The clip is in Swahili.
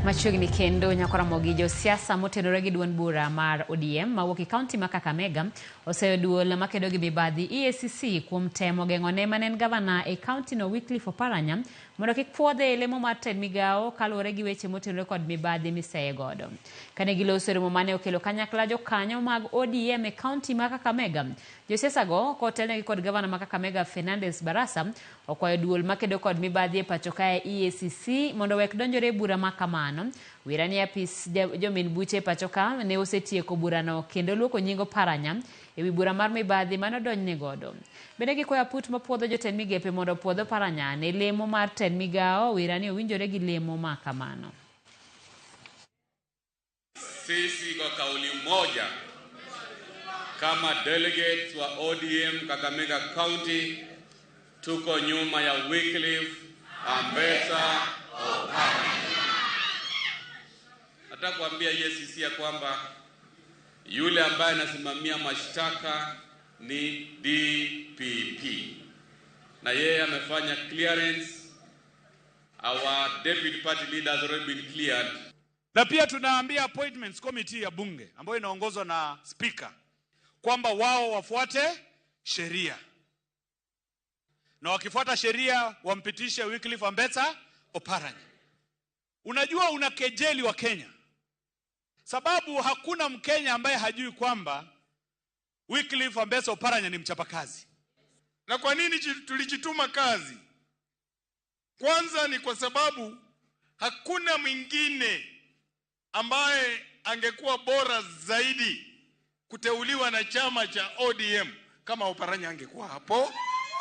Machiegni kendo nyakora mogijo siasa motenore gi duond bura mar ODM mawuok e kaunti ma Kakamega oseyudo makedo gi mibadhi EACC kuom temo geng'one manen gavana e kaunti no Wycliffe Oparanya mondo kik puodhe lemo mar tend migao kaluwore gi weche motenore kod mibadhi miseye godo. Kane giloso romo mane okelo kanyakla jokanyo mag ODM e kaunti ma Kakamega, josiasa go kotelnegi kod gavana ma Kakamega Fernandes Barasa okwayo duol makedo kod mibadhi e pacho kae EACC mondo wek donjore bura ma kamano. Wirani apis jomin buche pacho ka ne osetieko burano kendo luoko nyingo Oparanya ewi bura mar mibadhi manodonjne godo. Bende gikwayo aput mapuodho jotend migepe mondo puodho Oparanya ne lemo mar tend migao. Wirani owinjore gi lemo ma kamano. Sisi kwa kauli moja kama delegates wa ODM Kakamega County tuko nyuma ya Wycliffe Ambetsa Oparanya. Nataka kuambia EACC ya kwamba yule ambaye anasimamia mashtaka ni DPP na yeye amefanya clearance. Our deputy party leader has already been cleared. Na pia tunaambia appointments committee ya bunge ambayo inaongozwa na speaker kwamba wao wafuate sheria, na wakifuata sheria wampitishe Wycliffe Ambetsa Oparanya. Unajua unakejeli wa Kenya, sababu hakuna Mkenya ambaye hajui kwamba Wycliffe Ambetsa Oparanya ni mchapakazi. Na kwa nini tulijituma kazi? Kwanza ni kwa sababu hakuna mwingine ambaye angekuwa bora zaidi kuteuliwa na chama cha ODM kama Oparanya angekuwa hapo.